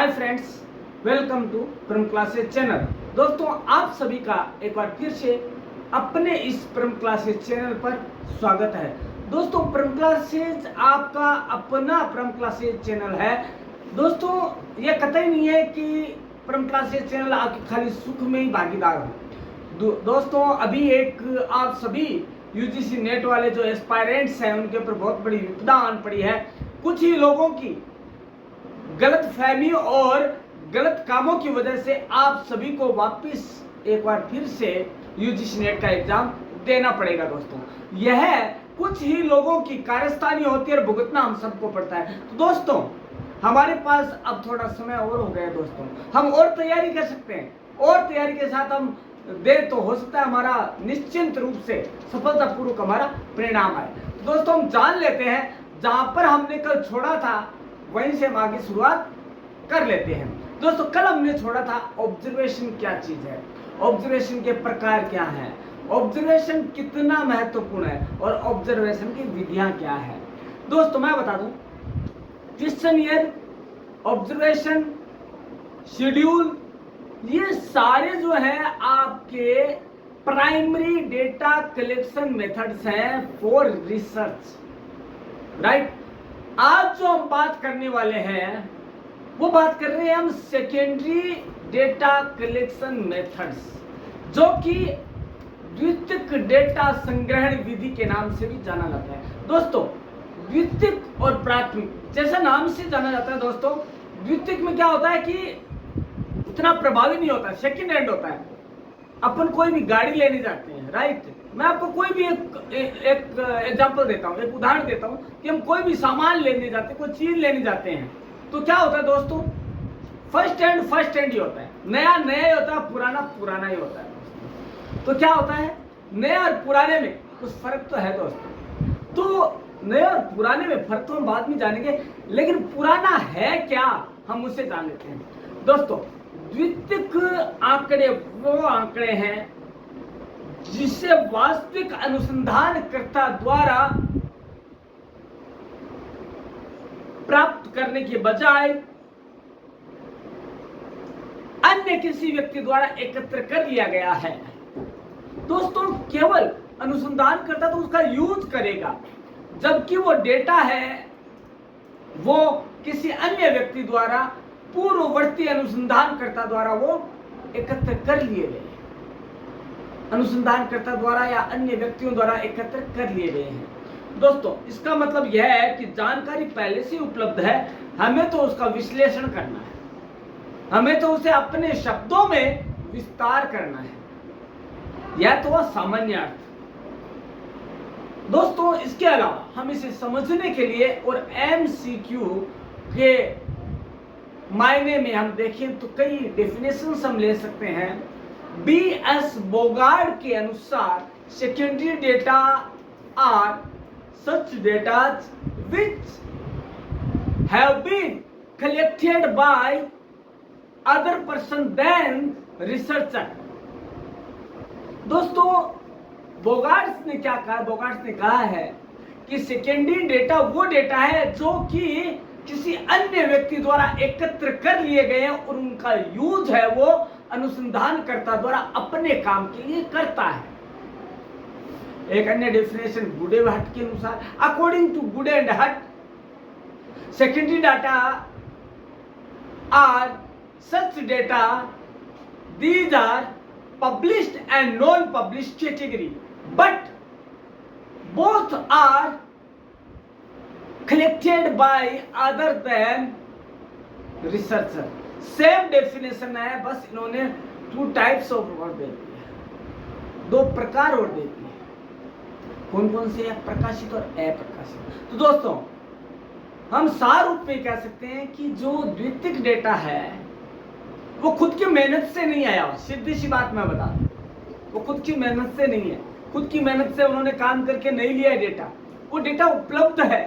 Hi friends, welcome to परम classes channel. दोस्तों, आप सभी का एक बार फिर से अपने इस परम क्लासेज चैनल पर स्वागत है। दोस्तों, परम क्लासेज आपका अपना परम क्लासेज चैनल है। दोस्तों, ये कतई नहीं है कि परम क्लासेज चैनल आपके खाली सुख में ही भागीदार हो। दोस्तों, अभी एक आप सभी यूजीसी नेट वाले जो एस्पायरेंट्स हैं उनके ऊपर बहुत बड़ी विपदा आन पड़ी है। कुछ ही लोगों की गलत फहमी और गलत कामों की वजह से आप सभी को वापस एक बार फिर से यूजीसी नेट का एग्जाम देना पड़ेगा। दोस्तों, यह कुछ ही लोगों की कारस्तानी होती है और भुगतना हम सबको पड़ता है। तो दोस्तों, हमारे पास अब थोड़ा समय और हो गया। दोस्तों, हम और तैयारी कर सकते हैं और तैयारी के साथ हम दे तो हो सकता है हमारा निश्चिंत रूप से सफलतापूर्वक हमारा परिणाम आए। तो दोस्तों, हम जान लेते हैं जहां पर हमने कल छोड़ा था वहीं से हम आगे शुरुआत कर लेते हैं। दोस्तों, कल हमने छोड़ा था ऑब्जर्वेशन क्या चीज है, ऑब्जर्वेशन के प्रकार क्या है, ऑब्जर्वेशन कितना महत्वपूर्ण है और ऑब्जर्वेशन की विधियां क्या है। दोस्तों, मैं बता दूं, क्वेश्चन ईयर, ऑब्जर्वेशन, शेड्यूल, ये सारे जो है आपके प्राइमरी डेटा कलेक्शन मेथड्स हैं फॉर रिसर्च, राइट। आज जो हम बात करने वाले हैं वो बात कर रहे हैं हम सेकेंडरी डेटा कलेक्शन मेथड्स, जो कि द्वितीयक डेटा संग्रहण विधि के नाम से भी जाना जाता है। दोस्तों, द्वितीयक और प्राथमिक जैसा नाम से जाना जाता है। दोस्तों, द्वितीयक में क्या होता है कि उतना प्रभावी नहीं होता, सेकेंड हैंड होता है। अपन कोई भी गाड़ी लेने जाते हैं, राइट। मैं आपको कोई भी एक एग्जांपल देता हूँ, एक उदाहरण देता हूँ कि हम कोई भी सामान लेने जाते हैं, कोई चीज लेने जाते हैं, तो क्या होता है दोस्तों, फर्स्ट हैंड ही होता है, नया नया ही होता है, पुराना पुराना ही होता है। तो क्या होता है, नया और पुराने में कुछ फर्क तो है दोस्तों। तो नया और पुराने में फर्क तो हम बाद में जानेंगे, लेकिन पुराना है क्या हम उसे जान लेते हैं। दोस्तों, द्वितीयक आंकड़े वो आंकड़े हैं जिसे वास्तविक अनुसंधानकर्ता द्वारा प्राप्त करने के बजाय अन्य किसी व्यक्ति द्वारा एकत्र कर लिया गया है। दोस्तों, केवल अनुसंधानकर्ता तो उसका यूज करेगा, जबकि वो डेटा है वो किसी अन्य व्यक्ति द्वारा, पूर्ववर्ती अनुसंधानकर्ता द्वारा वो एकत्र कर लिए गए, अनुसंधानकर्ता द्वारा या अन्य व्यक्तियों द्वारा एकत्र कर लिए गए हैं। दोस्तों, इसका मतलब यह है कि जानकारी पहले से उपलब्ध है, हमें तो उसका विश्लेषण करना है, हमें तो उसे अपने शब्दों में विस्तार करना है। यह तो वह सामान्य अर्थ। दोस्तों, इसके अलावा हम इसे समझने के लिए और एमसीक्यू के मायने में हम देखें तो कई डेफिनेशंस हम ले सकते हैं। B.S. बोगार्ड के अनुसार secondary data are such data which have been collected by other person than researcher। दोस्तों, बोगार्ड्स ने क्या कहा, बोगार्ड्स ने कहा है कि सेकेंडरी डेटा वो डेटा है जो कि किसी अन्य व्यक्ति द्वारा एकत्र कर लिए गए हैं और उनका यूज है वो अनुसंधानकर्ता द्वारा अपने काम के लिए करता है। एक अन्य डेफिनेशन गुडे हट के अनुसार, according to Goode and Hatt, secondary data are such data these are published and non published category but both are collected by other than researcher। Same definition है, बस इन्होंने टू टाइप्स ऑफ वर्ड दे दिए, दो प्रकार और दे दिए। कौन कौन से है, प्रकाशित और अप्रकाशित। तो दोस्तों, हम सार रूप में कह सकते हैं कि जो द्वितीयक डेटा है वो खुद की मेहनत से नहीं आया, सीधी सी बात मैं बता दूं, वो खुद की मेहनत से नहीं है, खुद की मेहनत से उन्होंने काम करके नहीं लिया डेटा, वो डेटा उपलब्ध है।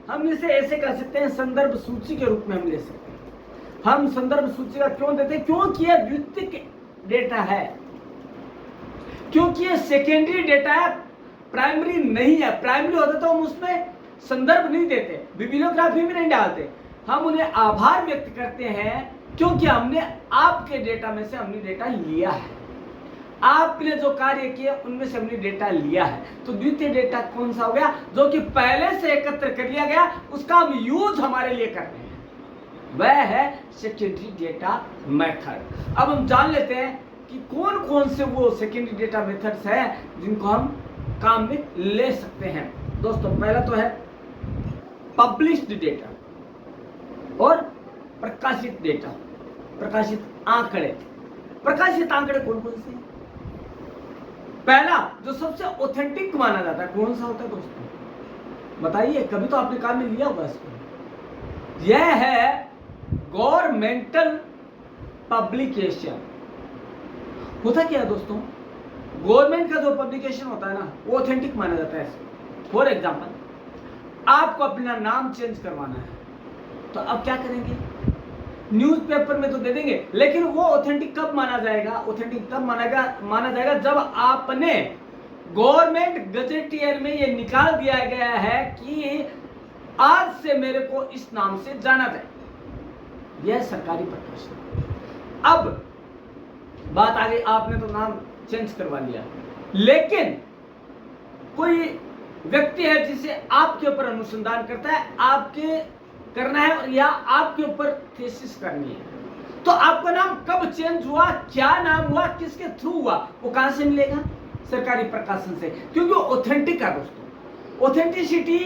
हम इसे ऐसे कर सकते हैं, संदर्भ सूची के रूप में हम ले सकते हैं। हम संदर्भ सूची का क्यों देते हैं, क्योंकि यह द्वितीयक डेटा है, क्योंकि यह सेकेंडरी डेटा है, प्राइमरी नहीं है। प्राइमरी होता तो हम उसमें संदर्भ नहीं देते, बिब्लियोग्राफी में नहीं डालते। हम उन्हें आभार व्यक्त करते हैं क्योंकि हमने आपके डेटा में से हमने डेटा लिया है, आपने जो कार्य किए उनमें से हमने डेटा लिया है। तो द्वितीय डेटा कौन सा हो गया? जो कि पहले से एकत्र कर लिया गया, उसका हम यूज हमारे लिए कर रहे हैं, वह है सेकेंडरी डेटा मेथड। अब हम जान लेते हैं कि कौन कौन से वो सेकेंडरी डेटा मेथड्स हैं जिनको हम काम में ले सकते हैं। दोस्तों पहला तो है पब्लिश्ड डेटा और प्रकाशित डेटा, प्रकाशित आंकड़े। प्रकाशित आंकड़े कौन कौन से हैं? पहला जो सबसे ऑथेंटिक माना जाता है कौन सा होता है दोस्तों? बताइए, कभी तो आपने काम में लिया होगा इसको। यह है गवर्नमेंटल पब्लिकेशन। होता क्या है दोस्तों, गवर्नमेंट का जो पब्लिकेशन होता है ना, वो ऑथेंटिक माना जाता है। फॉर एग्जाम्पल, आपको अपना नाम चेंज करवाना है तो अब क्या करेंगे? न्यूज़पेपर में तो दे देंगे, लेकिन वो ऑथेंटिक कब माना जाएगा? ऑथेंटिक तब माना जाएगा जब आपने गवर्नमेंट गजेटियर में ये निकाल दिया गया है कि आज से मेरे को इस नाम से जाना जाए। यह सरकारी प्रकाशन। अब बात आ गई, आपने तो नाम चेंज करवा लिया, लेकिन कोई व्यक्ति है जिसे आपके ऊपर अनुसंधान करता है, आपके करना है या आपके ऊपर थीसिस करनी है, तो आपका नाम कब चेंज हुआ, क्या नाम हुआ, किसके थ्रू हुआ, वो कहां से मिलेगा? सरकारी प्रकाशन से, क्योंकि वो ऑथेंटिक है दोस्तों। Authenticity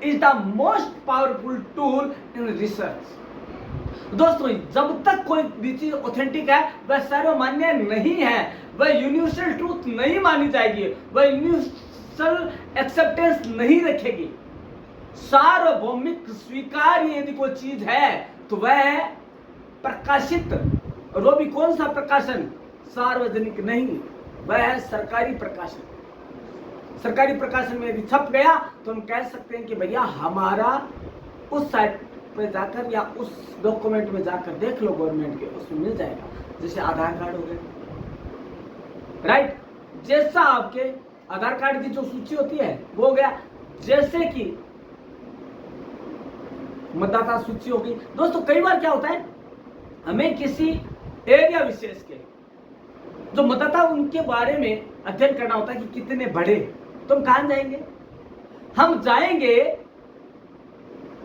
is the most powerful tool in research. दोस्तों जब तक कोई भी चीज ऑथेंटिक है वह सर्वमान्य नहीं है, वह यूनिवर्सल ट्रूथ नहीं मानी जाएगी, वह यूनिवर्सल एक्सेप्टेंस नहीं रखेगी। सार्वभौमिक स्वीकार्य यदि कोई चीज है तो वह है प्रकाशित, और वो भी कौन सा प्रकाशन? सार्वजनिक नहीं, वह है सरकारी प्रकाशन। सरकारी प्रकाशन में यदि छप गया तो हम कह सकते हैं कि भैया हमारा उस साइट पे जाकर या उस डॉक्यूमेंट में जाकर देख लो, गवर्नमेंट के, उसमें मिल जाएगा। जैसे आधार कार्ड हो गए, राइट, जैसा आपके आधार कार्ड की जो सूची होती है वो हो गया, जैसे कि मतदाता सूची होगी। दोस्तों कई बार क्या होता है, हमें किसी एरिया विशेष के जो मतदाता उनके बारे में अध्ययन करना होता है कि कितने बढ़े, तो हम कहां जाएंगे? हम जाएंगे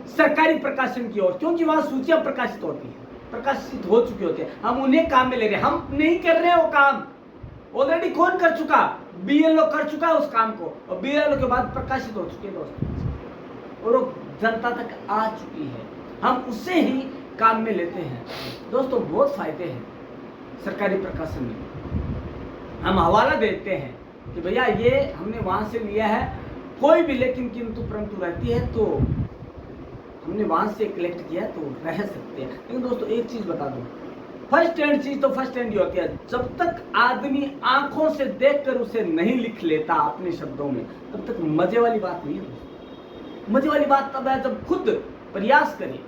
सरकारी प्रकाशन की ओर, क्योंकि वहां सूचियां प्रकाशित होती है, प्रकाशित हो चुकी होती है। हम उन्हें काम में ले रहे हैं, हम नहीं कर रहे हैं वो काम, ऑलरेडी कौन कर चुका? बीएलओ कर चुका है उस काम को, और बीएलओ के बाद प्रकाशित हो चुके हैं दोस्तों, और वो जनता तक आ चुकी है, हम उसे ही काम में लेते हैं। दोस्तों बहुत फायदे हैं सरकारी प्रकाशन में। हम हवाला देते हैं कि भैया ये हमने वहां से लिया है, कोई भी लेकिन किंतु परंतु रहती है तो हमने वहां से कलेक्ट किया तो रह सकते हैं। लेकिन दोस्तों एक चीज बता दूं, फर्स्ट हैंड चीज तो फर्स्ट हैंड ही होती है। जब तक आदमी आंखों से देखकर उसे नहीं लिख लेता अपने शब्दों में, तब तक मजे वाली बात नहीं है। मजे वाली बात तब है जब खुद प्रयास करें।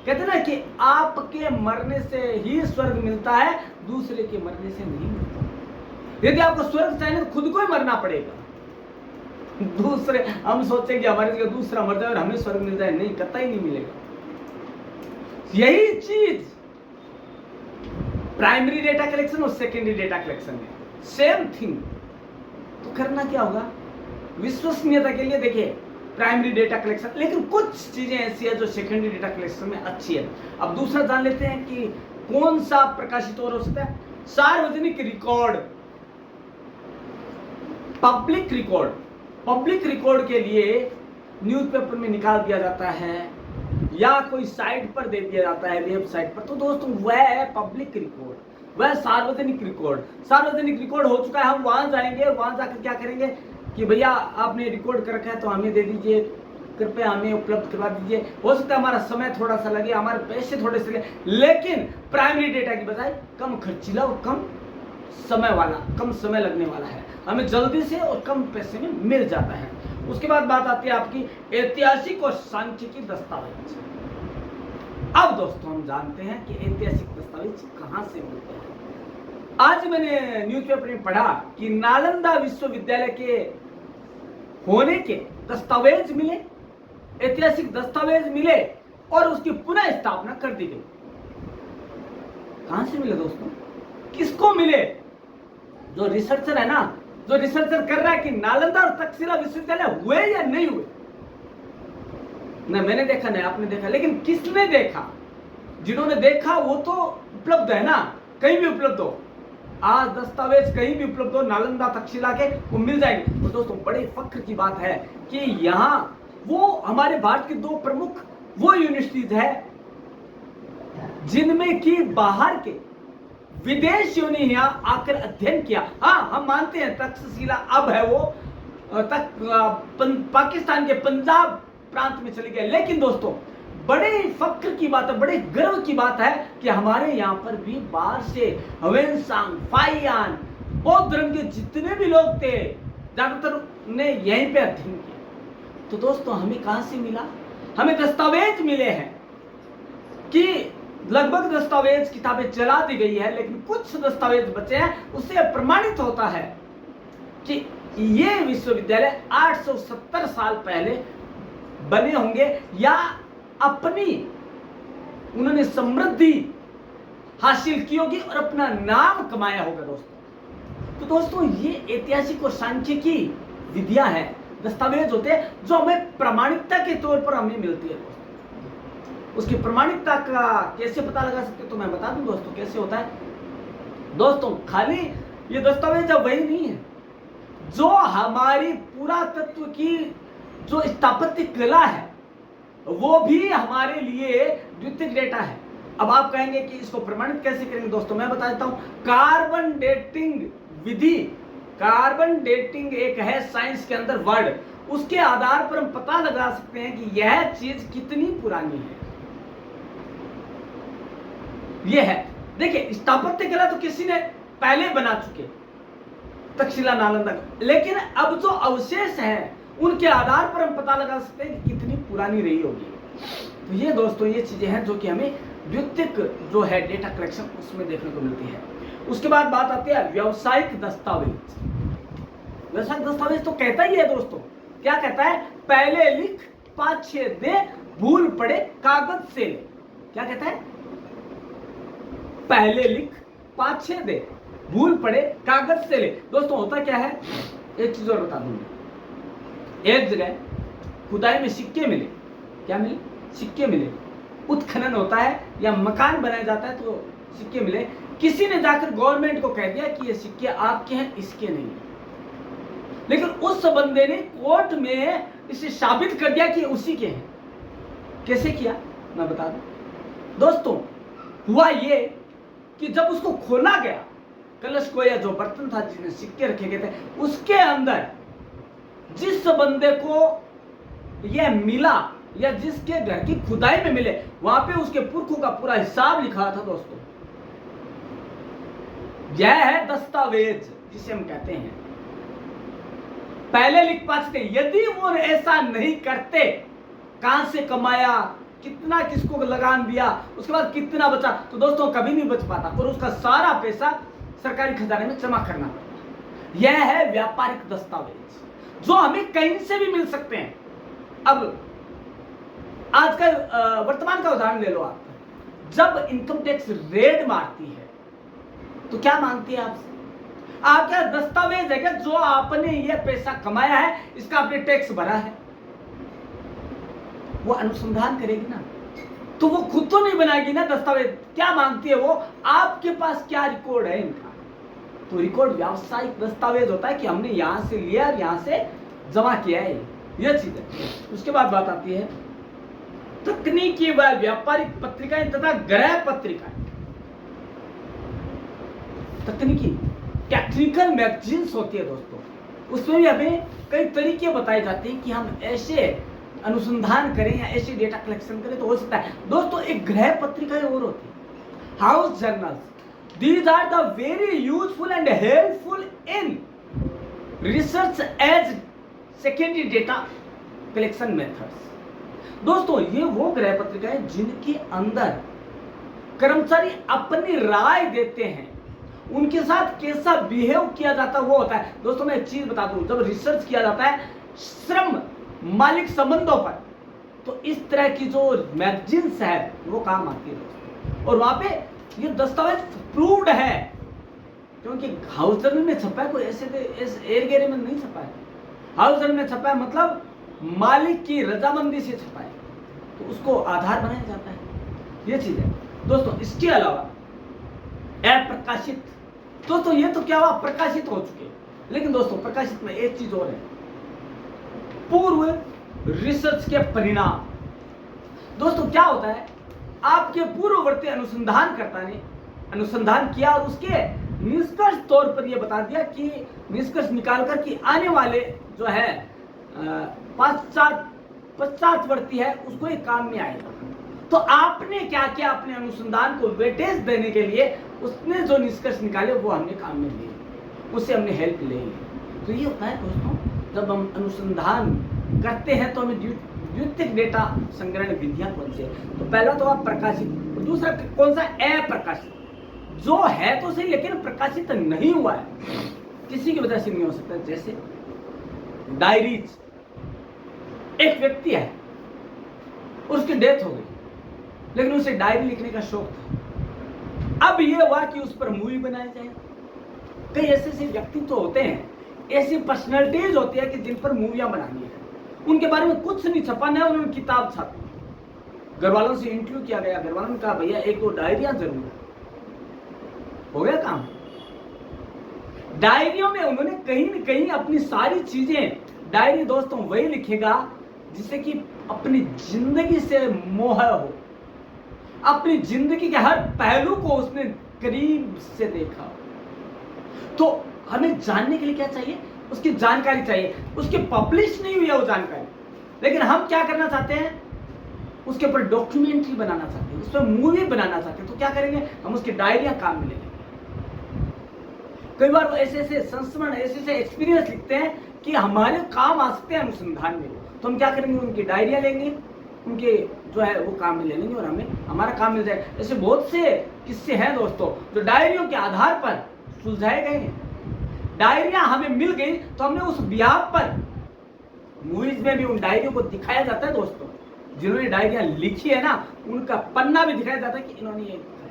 कहते ना कि आपके मरने से ही स्वर्ग मिलता है, दूसरे के मरने से नहीं मिलता। यदि आपको स्वर्ग चाहिए तो खुद को ही मरना पड़ेगा। दूसरे हम सोचेंगे हमारे जगह दूसरा मर जाए और हमें स्वर्ग मिल जाए, नहीं, कतई नहीं मिलेगा। यही चीज प्राइमरी डेटा कलेक्शन और सेकेंडरी डेटा कलेक्शन में सेम थिंग। तो करना क्या होगा? विश्वसनीयता के लिए देखिए प्राइमरी डेटा कलेक्शन, लेकिन कुछ चीजें ऐसी है जो सेकेंडरी डेटा कलेक्शन में अच्छी है। अब दूसरा जान लेते हैं कि कौन सा प्रकाशित और हो सकता है। सार्वजनिक record, public record. Public record के लिए न्यूज़पेपर में निकाल दिया जाता है या कोई साइट पर दे दिया जाता है, वेबसाइट पर, तो दोस्तों वह है पब्लिक रिकॉर्ड, वह सार्वजनिक रिकॉर्ड। सार्वजनिक रिकॉर्ड हो चुका है, हम वहां जाएंगे, वहां जाकर क्या करेंगे कि भैया आपने रिकॉर्ड कर रखा है तो हमें दे दीजिए, कृपया हमें उपलब्ध करवा दीजिए। हो सकता है हमारा समय थोड़ा सा लगे, हमारे पैसे थोड़े से लगे, लेकिन प्राइमरी डेटा की बजाय कम खर्चीला और कम समय वाला, कम समय लगने वाला है, हमें जल्दी से और कम पैसे में मिल जाता है। उसके बाद बात आती है आपकी ऐतिहासिक और सांख्यिकी दस्तावेज। अब दोस्तों हम जानते हैं कि ऐतिहासिक दस्तावेज कहां से मिलते हैं। आज मैंने न्यूज़पेपर में पढ़ा कि नालंदा विश्वविद्यालय के होने के दस्तावेज मिले, ऐतिहासिक दस्तावेज मिले, और उसकी पुनः स्थापना कर दी गई। कहां से मिले दोस्तों? किसको मिले? जो रिसर्चर है ना, जो रिसर्चर कर रहा है कि नालंदा और तक्षशिला विश्वविद्यालय हुए या नहीं हुए, ना मैंने देखा नहीं आपने देखा, लेकिन किसने देखा? जिन्होंने देखा वो तो उपलब्ध है ना, कहीं भी उपलब्ध हो, आज दस्तावेज कहीं भी उपलब्ध हो नालंदा तक्षशिला के, वो मिल जाएंगे। तो दोस्तों बड़े फख्र की बात है कि यहाँ वो हमारे भारत की दो प्रमुख वो यूनिवर्सिटीज है जिनमें कि बाहर के विदेशियों ने यहाँ आकर अध्ययन किया। हाँ, हम मानते हैं तक्षशिला अब है वो पाकिस्तान के पंजाब प्रांत में चली गई, लेकिन दोस्तों बड़े फख्र की बात है, बड़े गर्व की बात है कि हमारे यहाँ पर भी बाहर से हवेनसांग, फाइयान, बौद्ध धर्म के जितने भी लोग थे ज्यादातर ने यहीं पे अध्ययन किया। तो दोस्तों हमें कहां से मिला? हमें दस्तावेज मिले हैं कि लगभग दस्तावेज किताबें जला दी गई है, लेकिन कुछ दस्तावेज बचे हैं। उससे प्रमाणित होता है कि ये विश्वविद्यालय 870 साल पहले बने होंगे या अपनी उन्होंने समृद्धि हासिल की होगी और अपना नाम कमाया होगा दोस्तों। तो दोस्तों ये ऐतिहासिक और सांख्यिकी विधियां हैं, दस्तावेज होते हैं जो हमें प्रमाणिकता के तौर पर हमें मिलती है दोस्तों। उसकी प्रमाणिकता का कैसे पता लगा सकते तो मैं बता दूं दोस्तों कैसे होता है। दोस्तों खाली ये दस्तावेज वही नहीं है, जो हमारी पुरातत्व की जो स्थापत्य कला है वो भी हमारे लिए द्वितीयक डेटा है। अब आप कहेंगे कि इसको प्रमाणित कैसे करेंगे? दोस्तों मैं बता देता हूं, कार्बन डेटिंग विधि, कार्बन डेटिंग एक है साइंस के अंदर वर्ड, उसके आधार पर हम पता लगा सकते हैं कि यह चीज कितनी पुरानी है। यह है, देखिए स्थापत्य कला तो किसी ने पहले बना चुके, तक्षशिला नालंदा, लेकिन अब जो अवशेष हैं उनके आधार पर हम पता लगा सकते हैं कि कितनी पुरानी रही होगी। तो ये दोस्तों ये चीजें हैं जो कि हमें द्वितीयक जो है डेटा कलेक्शन उसमें देखने को मिलती है। उसके बाद बात आती है व्यावसायिक दस्तावेज। व्यावसायिक दस्तावेज तो कहता ही है दोस्तों, क्या कहता है? पहले लिख पाछे दे, भूल पड़े कागज से ले। क्या कहता है? पहले लिख पाछे दे, भूल पड़े कागज से ले। दोस्तों होता क्या है, एक चीज और बता दूंगा। एक जगह खुदाई में सिक्के मिले, क्या मिले? सिक्के मिले। उत्खनन होता है या मकान बनाया जाता है तो सिक्के मिले। किसी ने जाकर गवर्नमेंट को कह दिया कि ये सिक्के आपके हैं, इसके नहीं है, लेकिन उस बंदे ने कोर्ट में इसे साबित कर दिया कि उसी के हैं। कैसे किया मैं बता दूं दोस्तों। हुआ ये कि जब उसको खोला गया, कलश को या जो बर्तन था जिसमें सिक्के रखे गए थे, उसके अंदर जिस बंदे को यह मिला या जिसके घर की खुदाई में मिले, वहां पे उसके पुरखों का पूरा हिसाब लिखा था दोस्तों। यह है दस्तावेज जिसे हम कहते हैं पहले लिख पाते। यदि वो ऐसा नहीं करते, कहां से कमाया, कितना किसको लगान दिया, उसके बाद कितना बचा, तो दोस्तों कभी नहीं बच पाता और उसका सारा पैसा सरकारी खजाने में जमा करना पड़ता। यह है व्यापारिक दस्तावेज जो हमें कहीं से भी मिल सकते हैं। अब आजकल वर्तमान का उदाहरण ले लो आप। जब इनकम टैक्स रेड मारती है तो क्या मांगती है आपसे? आपका दस्तावेज है क्या जो आपने ये पैसा कमाया है, इसका आपने टैक्स भरा है? वो अनुसंधान करेगी ना, तो वो खुद तो नहीं बनाएगी ना दस्तावेज। क्या मांगती है वो? आपके पास क्या रिकॉर्ड है इनका? तो रिकॉर्ड व्यावसायिक दस्तावेज होता है कि हमने यहां से लिया और यहां से जमा किया है, यह चीज है। उसके बाद बात आती है तकनीकी व व्यापारिक पत्रिकाएं तथा गृह पत्रिकाएं। तकनीकी टेक्निकल मैगजीन्स होती है दोस्तों, उसमें भी हमें कई तरीके बताए जाते हैं कि हम ऐसे अनुसंधान करें या ऐसे डेटा कलेक्शन करें तो हो सकता है। दोस्तों एक गृह पत्रिकाएं और होती है, house journals. These are the very useful and helpful in research as secondary data collection methods. दोस्तों ये वो गृह पत्रिकाएं जिनके अंदर कर्मचारी अपनी राय देते हैं, उनके साथ कैसा बिहेव किया जाता है वो होता है। दोस्तों मैं एक चीज बता दूं, जब रिसर्च किया जाता है श्रम मालिक संबंधों पर, तो इस तरह की जो मैगजीन्स है वो काम आती है दोस्तों। और वहां पे ये दस्तावेज प्रूव्ड है, क्योंकि हाउस जर्नल में छपा है, कोई ऐसे एयर गेरे में नहीं छपा है। हाउस जर्नल में छपा है मतलब मालिक की रजामंदी से छपा है, तो उसको आधार बनाया जाता है। ये चीज है दोस्तों। इसके अलावा अप्रकाशित, दोस्तों ये तो क्या हुआ, प्रकाशित हो चुके, लेकिन दोस्तों प्रकाशित में एक चीज और है, पूर्व रिसर्च के परिणाम। दोस्तों क्या होता है, आपके पूर्ववर्ती अनुसंधानकर्ता ने अनुसंधान किया और उसके निष्कर्ष तौर पर यह बता दिया कि निष्कर्ष निकालकर कि आने वाले जो है पश्चातवर्ती है उसको एक काम में आएगा। तो आपने क्या किया, अपने अनुसंधान को वेटेज देने के लिए उसने जो निष्कर्ष निकाले वो हमने काम में लिए, उससे हमने हेल्प ले ली। तो ये होता है दोस्तों, जब हम अनुसंधान करते हैं तो हमें द्वितीयक डेटा संग्रहण विधियां कौन सी है। तो पहला तो आप प्रकाशित, दूसरा कौन सा, अप्रकाशित, जो है तो सही लेकिन प्रकाशित नहीं हुआ है, किसी की वजह से नहीं हो सकता। जैसे डायरीज, एक व्यक्ति है उसकी डेथ हो गई लेकिन उसे डायरी लिखने का शौक था। अब यह हुआ कि उस पर मूवी बनाया जाए। कई ऐसे व्यक्ति तो होते हैं, ऐसी पर्सनैलिटीज होती है कि जिन पर मूवियां बनानी है, उनके बारे में कुछ नहीं छपाना है, उन्होंने किताब छापी। घर वालों से इंटरव्यू किया गया, घर वालों ने कहा भैया एक दो डायरियां जरूर, हो गया काम। डायरियों में उन्होंने कहीं न कहीं अपनी सारी चीजें, डायरी दोस्तों वही लिखेगा जिससे कि अपनी जिंदगी से मोह हो, अपनी जिंदगी के हर पहलू को उसने करीब से देखा। तो हमें जानने के लिए क्या चाहिए, उसकी जानकारी चाहिए। उसकी पब्लिश नहीं हुई है वो जानकारी, लेकिन हम क्या करना चाहते हैं, उसके ऊपर डॉक्यूमेंट्री बनाना चाहते हैं, उस पर मूवी बनाना चाहते हैं। तो क्या करेंगे, हम उसकी डायरियां काम में लेंगे। कई बार वो ऐसे संस्मरण, ऐसे एक्सपीरियंस लिखते हैं कि हमारे काम आ सकते हैं अनुसंधान में। तो हम क्या करेंगे, उनकी डायरियां लेंगे, उनके जो है वो काम में ले लेंगे और हमें हमारा काम मिल जाए। ऐसे बहुत से किस्से हैं दोस्तों जो डायरियों के आधार पर सुलझाए गए हैं। डायरियां हमें मिल गई तो हमने उस बिहाफ पर, मूवीज में भी उन डायरियों को दिखाया जाता है दोस्तों। जिन्होंने डायरियां लिखी है ना, उनका पन्ना भी दिखाया जाता है कि इन्होंने ये लिखा है,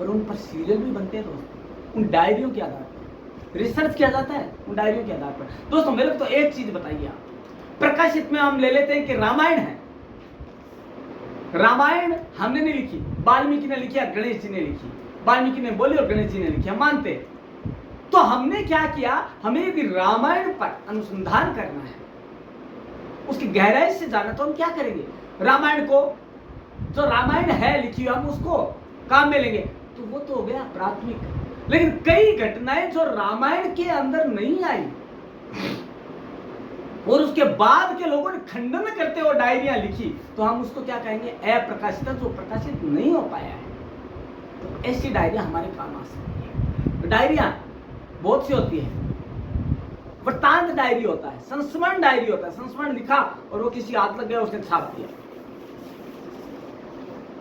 और उन पर सीरियल भी बनते हैं दोस्तों, उन डायरियों के आधार पर रिसर्च किया जाता है, उन डायरियों के आधार पर। दोस्तों मेरे को तो एक चीज बताइए आप, प्रकाशित में हम ले लेते हैं कि रामायण है। रामायण हमने नहीं लिखी, वाल्मीकि ने लिखी या गणेश जी ने लिखी, वाल्मीकि ने बोली और गणेश जी ने लिखी, हम मानते। तो हमने क्या किया, हमें यदि रामायण पर अनुसंधान करना है, उसकी गहराई से जाना, तो हम क्या करेंगे, रामायण को, जो रामायण है लिखी हुई, हम उसको काम में लेंगे। तो वो तो हो गया प्राथमिक। लेकिन कई घटनाएं जो रामायण के अंदर नहीं आई और उसके बाद के लोगों ने खंडन करते हुए डायरियां लिखी, तो हम उसको क्या कहेंगे, अप्रकाशित, जो प्रकाशित नहीं हो पाया है। तो ऐसी डायरियां हमारे काम आ सकती है। तो डायरियां बहुत सी होती है, वृत्तांत डायरी होता है, संस्मरण डायरी होता है, संस्मरण लिखा और वो किसी हाथ लग गया, उसने छाप दिया।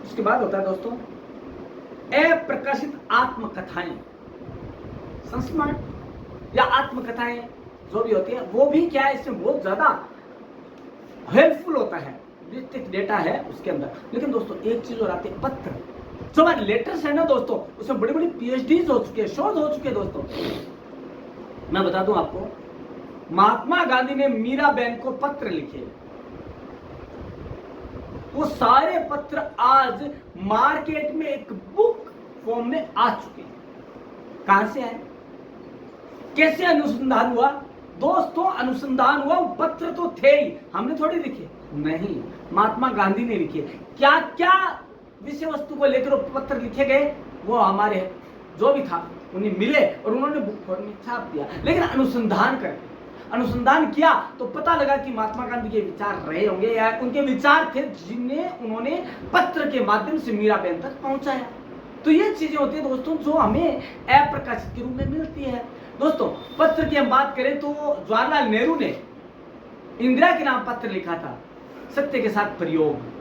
उसके बाद होता है दोस्तों अप्रकाशित आत्मकथाएं। संस्मरण या आत्मकथाएं जो भी होती है, वो भी क्या है, इसमें बहुत ज्यादा हेल्पफुल होता है, द्वितीयक डेटा है उसके अंदर। लेकिन दोस्तों एक चीज और आती है, पत्र। जो हमारे लेटर्स है ना दोस्तों, उसमें बड़ी बड़ी पीएचडीज हो चुके हैं, शोध हो चुके हैं दोस्तों। मैं बता दूं आपको, महात्मा गांधी ने मीराबेन को पत्र लिखे, वो सारे पत्र आज मार्केट में एक बुक फॉर्म में आ चुके हैं। कहां से आए, कैसे अनुसंधान हुआ दोस्तों, अनुसंधान हुआ, वो पत्र तो थे ही, हमने थोड़ी लिखे, नहीं, महात्मा गांधी ने लिखे। क्या क्या विषय वस्तु को लेकर वो पत्र लिखे गए, वो हमारे जो भी था उन्हें मिले और उन्होंने बुक फॉर्म में छाप दिया। लेकिन अनुसंधान किया तो पता लगा कि महात्मा गांधी के विचार रहे होंगे या उनके विचार थे जिन्हें उन्होंने पत्र के माध्यम से मीराबेन तक पहुंचाया। तो ये चीजें होती है दोस्तों जो हमें अप्रकाशित के रूप में मिलती है। दोस्तों पत्र की हम बात करें तो जवाहरलाल नेहरू ने इंदिरा के नाम पत्र लिखा था, सत्य के साथ प्रयोग।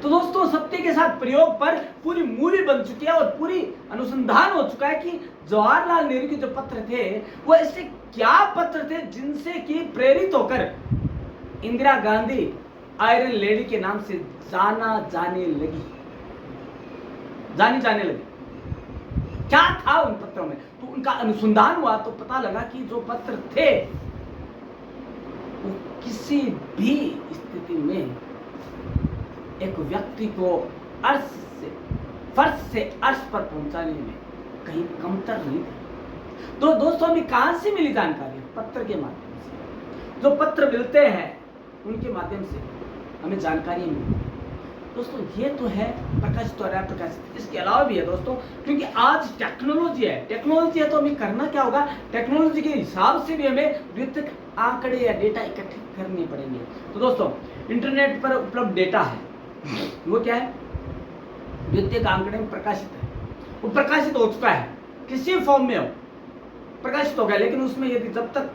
तो दोस्तों सत्य के साथ प्रयोग पर पूरी मूवी बन चुकी है और पूरी अनुसंधान हो चुका है कि जवाहरलाल नेहरू के जो पत्र थे वो ऐसे क्या पत्र थे जिनसे कि प्रेरित होकर इंदिरा गांधी आयरन लेडी के नाम से जाने लगी। क्या था उन पत्रों में? तो उनका अनुसंधान हुआ तो पता लगा कि जो पत्र थे वो किसी भी स्थिति में एक व्यक्ति को फर्श से अर्श पर पहुंचाने में कहीं कमतर नहीं थे। तो दोस्तों हमें कहां से मिली जानकारी? पत्र के माध्यम से। जो पत्र मिलते हैं उनके माध्यम से हमें जानकारी मिलती है। दोस्तों ये तो है प्रकाशित और अप्रकाशित। इसके अलावा भी है दोस्तों, क्योंकि आज टेक्नोलॉजी है तो हमें करना क्या होगा? टेक्नोलॉजी के हिसाब से भी हमें द्वितीयक आंकड़े या डेटा इकट्ठे करने पड़ेंगे। तो दोस्तों इंटरनेट पर उपलब्ध डेटा है, वो क्या है? द्वितीयक आंकड़े में प्रकाशित है। वो प्रकाशित हो चुका है, किसी फॉर्म में हो प्रकाशित हो गया, लेकिन उसमें यदि जब तक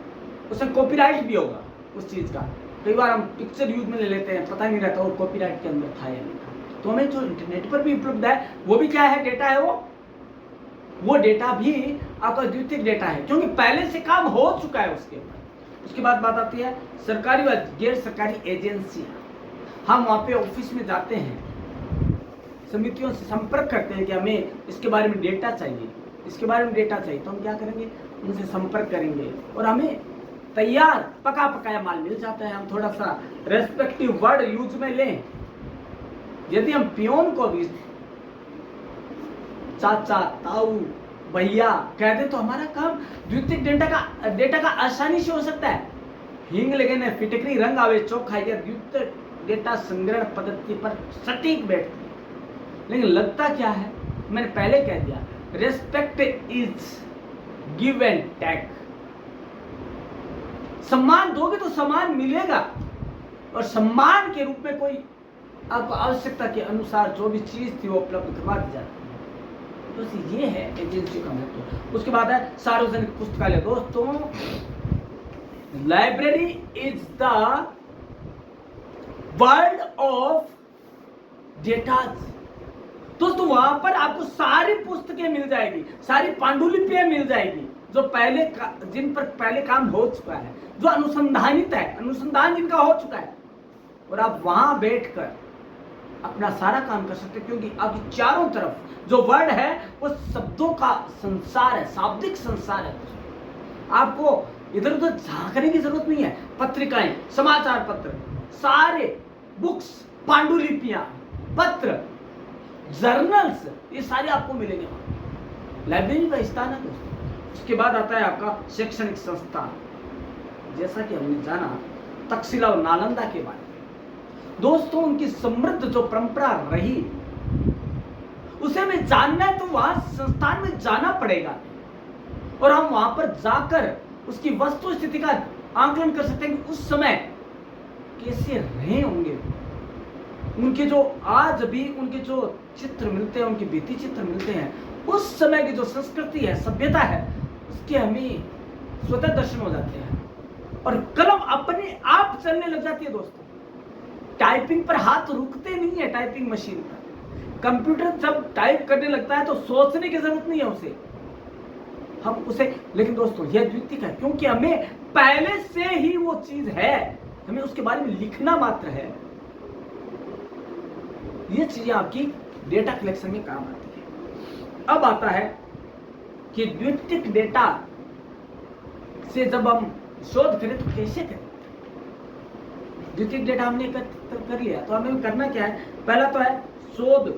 उसमें कॉपीराइट भी होगा उस चीज का। कई बार हम पिक्चर यूज में ले लेते हैं, पता नहीं रहता वो कॉपीराइट के अंदर था या नहीं था। तो हमें जो इंटरनेट पर भी उपलब्ध है वो भी क्या है? डेटा है। वो डेटा भी आपका द्वितीयक डेटा है, क्योंकि पहले से काम हो चुका है उसके ऊपर। उसके बाद बात आती है सरकारी व गैर सरकारी एजेंसियां। हम वहां पे ऑफिस में जाते हैं, समितियों से संपर्क करते हैं कि हमें इसके बारे में डेटा चाहिए, तो हम क्या करेंगे? उनसे संपर्क करेंगे और हमें तैयार पका पकाया माल मिल जाता है। हम थोड़ा सा रेस्पेक्टिव वर्ड यूज में लें। यदि हम पियोन को भी चाचा, ताऊ, भैया कह दे तो हमारा काम द्वितीयक डेटा का आसानी से हो सकता है। हींग लगे न फिटकरी रंग आवे चोखा, यह द्वितीयक डेटा संग्रहण पद्धति पर सटीक बैठती है। लेकिन लगता क्या है? मैंने पहले कह दिया, respect is give and take. सम्मान दोगे तो सम्मान मिलेगा, और सम्मान के रूप में कोई आपको आवश्यकता के अनुसार जो भी चीज थी वो उपलब्ध करवा दी जाती है। तो ये है एजेंसी का महत्व। उसके बाद है सार्वजनिक पुस्तकालय। दोस्तों library is the world of datas. दोस्तों वहां पर आपको सारी पुस्तकें मिल जाएगी, सारी पांडुलिपियां मिल जाएगी जिन पर पहले काम हो चुका है, जो अनुसंधानित है, अनुसंधान जिनका हो चुका है, और आप वहां बैठकर अपना सारा काम कर सकते हैं। क्योंकि आपकी चारों तरफ जो वर्ड है वो शब्दों का संसार है, शाब्दिक संसार है। आपको इधर उधर झांकने की जरूरत नहीं है। पत्रिकाएं, समाचार पत्र, सारे बुक्स, पांडुलिपियां, पत्र, जर्नल्स, ये सारे आपको मिलेंगे वहां। लाइब्रेरी का स्थान है दोस्तों। उसके बाद आता है आपका शैक्षणिक संस्थान। जैसा कि हमने जाना तक्षशिला और नालंदा के बारे में, दोस्तों उनकी समृद्ध जो परंपरा रही उसे हमें जानना है तो वहां संस्थान में जाना पड़ेगा, और हम वहां पर जाकर उसकी वस्तु स्थिति का आंकलन कर सकते हैं कि उस समय कैसे रहे होंगे। उनके जो आज भी उनके जो चित्र मिलते हैं, उनके भित्ति चित्र मिलते हैं, उस समय की जो संस्कृति है, सभ्यता है, उसके हमें स्वतः दर्शन हो जाते हैं और कलम अपने आप चलने लग जाती है। दोस्तों टाइपिंग पर हाथ रुकते नहीं है। टाइपिंग मशीन पर कंप्यूटर जब टाइप करने लगता है तो सोचने की जरूरत नहीं है उसे, हम उसे। लेकिन दोस्तों यह द्वितीयक है, क्योंकि हमें पहले से ही वो चीज है, हमें उसके बारे में लिखना मात्र है। ये चीजें आपकी डेटा कलेक्शन में काम आती है। अब आता है कि द्वितीयक डेटा से जब हम शोध करें तो कैसे करें। द्वितीयक डेटा हमने एकत्र कर लिया तो हमें करना क्या है? पहला तो है शोध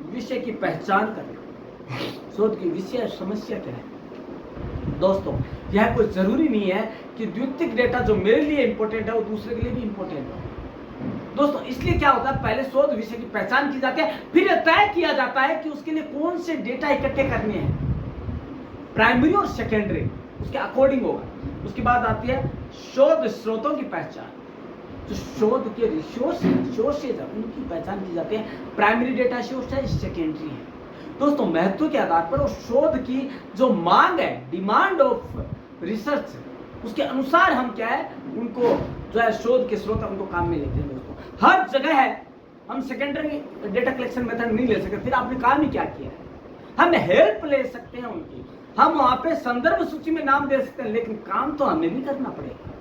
विषय की पहचान करना। शोध की विषय समस्या क्या है। दोस्तों यह कोई जरूरी नहीं है कि द्वितीयक डेटा जो मेरे लिए इंपॉर्टेंट है वो दूसरे के लिए भी इंपॉर्टेंट है। दोस्तों इसलिए क्या होता है, पहले शोध विषय की पहचान की जाती है, फिर तय किया जाता है कि उसके लिए कौन से डेटा इकट्ठे करने हैं, प्राइमरी और सेकेंडरी, उसके अकॉर्डिंग होगा। उसके बाद आती है शोध स्रोतों की पहचान। जो शोध के रिसोर्सेज है उनकी पहचान की जाती है, प्राइमरी डेटा सोर्स है, सेकेंडरी है। दोस्तों महत्व के आधार पर और शोध की जो मांग है, डिमांड ऑफ रिसर्च, उसके अनुसार हम क्या है उनको जो है शोध के स्रोत उनको काम में लेते हैं। दोस्तों हर जगह है हम सेकेंडरी डेटा कलेक्शन मेथड नहीं ले सकते, फिर आपने काम ही क्या किया है। हम हेल्प ले सकते हैं उनकी, हम वहां पे संदर्भ सूची में नाम दे सकते हैं, लेकिन काम तो हमें भी करना पड़ेगा।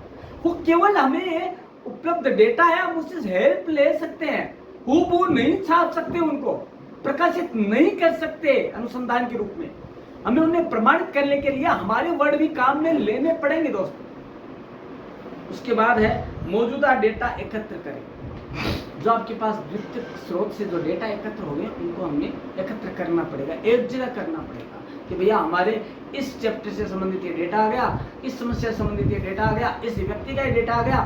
वो केवल हमें उपलब्ध डेटा है, हम उससे हेल्प ले सकते हैं। हूबहू नहीं छाप सकते, उनको प्रकाशित नहीं कर सकते अनुसंधान के रूप में। हमें उन्हें प्रमाणित करने के लिए हमारे वर्ड भी काम में लेने पड़ेंगे दोस्तों। उसके बाद है मौजूदा डेटा एकत्र करें। जो आपके पास द्वितीयक स्रोत से जो डेटा एकत्र हो गए उनको हमें एकत्र करना पड़ेगा, एक जगह करना पड़ेगा कि भैया हमारे इस चैप्टर से संबंधित ये डेटा आ गया, इस समस्या से संबंधित ये डेटा आ गया, इस व्यक्ति का ये डेटा आ गया,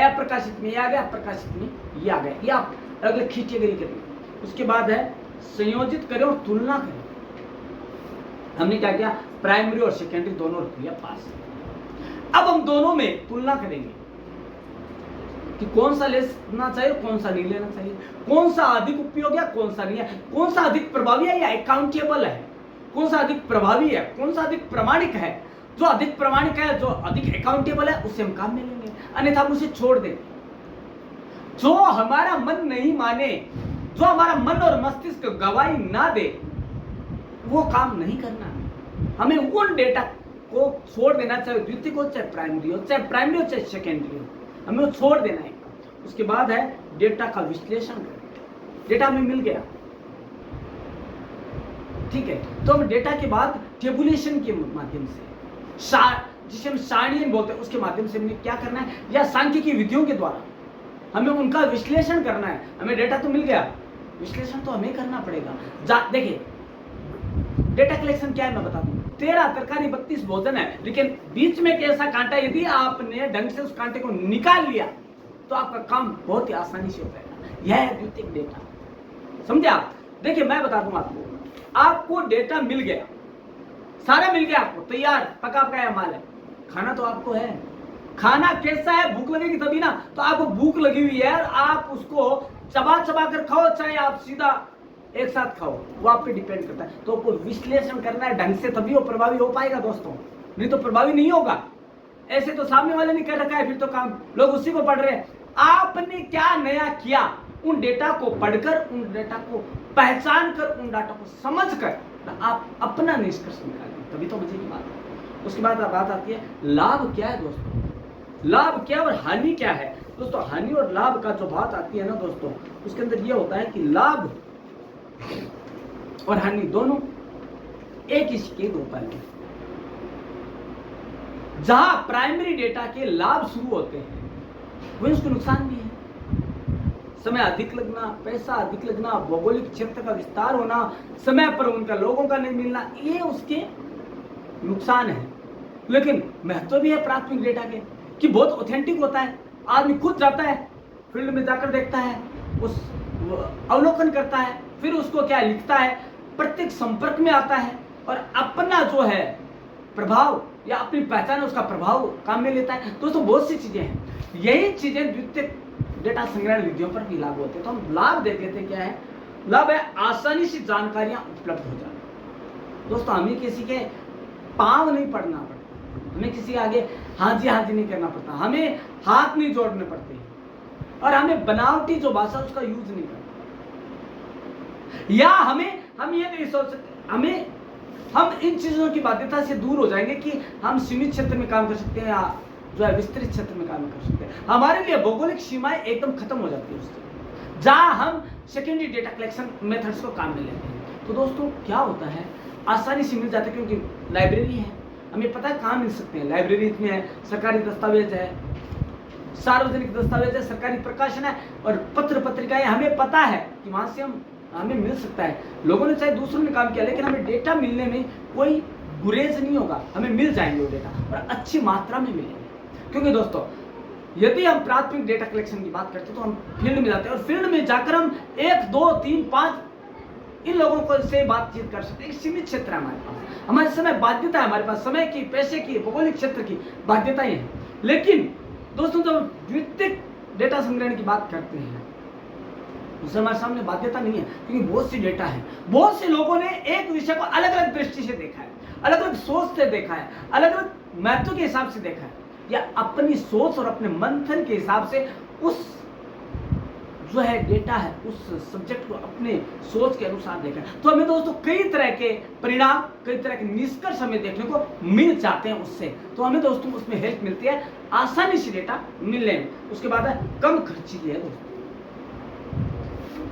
अप्रकाशित में ये आ गया, प्रकाशित में ये आ गया। ये आप अगले खींचेगरी करेंगे। उसके बाद है संयोजित करें और तुलना करें। हमने क्या किया, प्राइमरी और सेकेंडरी दोनों रख लिया पास। अब हम दोनों में तुलना करेंगे कि कौन सा लेना चाहिए, कौन सा नहीं लेना चाहिए, कौन सा अधिक उपयोगी है, कौन सा नहीं है, कौन सा अधिक प्रभावी है या अकाउंटेबल है, कौन सा अधिक प्रभावी है, कौन सा अधिक प्रामाणिक है। जो अधिक प्रामाणिक है, जो अधिक अकाउंटेबल है, उसे हम काम में लेंगे, अन्यथा हम उसे छोड़ देंगे। जो हमारा मन नहीं माने, जो हमारा मन और मस्तिष्क गवाही ना दे, वो काम नहीं करना। हमें उन डेटा को छोड़ देना, चाहे द्वितीयक हो, चाहे प्राइमरी हो, चाहे प्राइमरी हो, चाहे सेकेंडरी हो, हमें वो छोड़ देना है। उसके बाद है डेटा का विश्लेषण करें। डेटा हमें मिल गया, ठीक है, तो हम डेटा के बाद टेबुलेशन के माध्यम से, जिसे हम सारणी बोलते हैं, उसके माध्यम से हमें क्या करना है, या सांख्यिकी विधियों के द्वारा हमें उनका विश्लेषण करना है। हमें डेटा तो मिल गया, विश्लेषण तो हमें करना पड़ेगा। देखिए डेटा कलेक्शन क्या है मैं बता दूं। 13 तरकारी 32 भोजन है, लेकिन बीच में एक ऐसा कांटा, यदि आपने ढंग से उस कांटे को निकाल लिया तो आपका काम बहुत ही आसानी से हो जाएगा। यह है द्वितीयक डेटा, समझे आप। देखिए मैं बता दूं आपको डेटा मिल गया, सारा मिल गया, आपको तैयार पका पकाया माल है। खाना तो आपको है, खाना कैसा है, भूख लगेगी तभी ना। तो आपको भूख लगी हुई है और आप उसको चबा चबा कर खाओ, चाहे आप सीधा एक साथ खाओ, वो आप पे डिपेंड करता है। तो आपको विश्लेषण करना है ढंग से, तभी वो प्रभावी हो पाएगा दोस्तों, नहीं तो प्रभावी नहीं होगा। ऐसे तो सामने वाले ने कर रखा है, फिर तो काम लोग उसी को पढ़ रहे हैं। आपने क्या नया किया, उन डेटा को पढ़कर, उन डेटा को पहचान कर, उन डेटा को समझ कर आप अपना निष्कर्ष निकालें, तभी तो मजे की बात है। उसके बाद बात आती है लाभ क्या है दोस्तों, लाभ क्या और हानि क्या है दोस्तों। हानि और लाभ का जो बात आती है ना दोस्तों, उसके अंदर यह होता है कि लाभ और हानि दोनों एक ही सिक्के के दो पहलू। जहां प्राइमरी डेटा के लाभ शुरू होते हैं, वहीं उसको नुकसान भी है। समय अधिक लगना, पैसा अधिक लगना, भौगोलिक क्षेत्र का विस्तार होना, समय पर उनका लोगों का नहीं मिलना, ये उसके नुकसान है। लेकिन महत्व भी है प्राथमिक डेटा के कि बहुत ऑथेंटिक होता है। आदमी खुद जाता है, फील्ड में जाकर देखता है, उस अवलोकन करता है, फिर उसको क्या लिखता है, प्रत्येक संपर्क में आता है और अपना जो है प्रभाव या अपनी पहचान, उसका प्रभाव काम में लेता है। दोस्तों बहुत सी चीजें हैं, यही चीजें द्वितीयक डेटा संग्रहण विधियों पर भी लागू होते हैं। तो हम लाभ देख लेते हैं। क्या है लाभ? है आसानी से जानकारियां उपलब्ध हो जाना। दोस्तों हमें किसी के पांव नहीं पड़ना पड़ता, हमें किसी आगे हाँ जी नहीं करना पड़ता, हमें हाथ नहीं जोड़ने पड़ते, और हमें बनावटी जो भाषा उसका यूज नहीं करना, या हम ये नहीं सोच सकते, हम इन चीजों की बाध्यता से दूर हो जाएंगे कि हम सीमित क्षेत्र में काम कर सकते हैं या जो है विस्तृत क्षेत्र में काम कर सकते हैं। हमारे लिए भौगोलिक सीमाएं एकदम खत्म हो जाती है उससे, जहां हम सेकेंडरी डेटा कलेक्शन मेथड्स को काम में लेते हैं। तो दोस्तों क्या होता है, आसानी से मिल जाता है, क्योंकि लाइब्रेरी है, हमें पता है कहाँ मिल सकते हैं। लाइब्रेरी में है, सरकारी दस्तावेज है, सार्वजनिक दस्तावेज है, सरकारी प्रकाशन है और पत्र पत्रिकाएं, हमें पता है कि वहां से हमें मिल सकता है। लोगों ने चाहे दूसरों ने काम किया, लेकिन हमें डेटा मिलने में कोई गुरेज नहीं होगा, हमें मिल जाएंगे वो डेटा और अच्छी मात्रा में मिलेंगे। क्योंकि दोस्तों यदि हम प्राथमिक डेटा कलेक्शन की बात करते हैं तो हम फील्ड में जाते हैं और फील्ड में जाकर हम 1, 2, 3, 5 इन लोगों को से बातचीत कर सकते हैं। एक सीमित क्षेत्र है हमारे पास, हमारे समय बाध्यता है, हमारे पास समय की, पैसे की, भौगोलिक क्षेत्र की बाध्यताएं हैं। लेकिन दोस्तों जब द्वितीयक डेटा संग्रहण की बात करते हैं उससे हमारे सामने बाध्यता नहीं है, क्योंकि बहुत सी डेटा है, बहुत से लोगों ने एक विषय को अलग अलग दृष्टि से देखा है, अलग अलग सोच से देखा है, अलग अलग महत्व के हिसाब से देखा है, या अपनी सोच और अपने मंथन के हिसाब से उस जो है डेटा है उस सब्जेक्ट को अपने सोच के अनुसार देखा। तो हमें दोस्तों कई तरह के परिणाम, कई तरह के निष्कर्ष हमें देखने को मिल जाते हैं उससे। तो हमें दोस्तों उसमें हेल्प मिलती है आसानी से डेटा मिलने में। उसके बाद है कम खर्चीली है दोस्तों।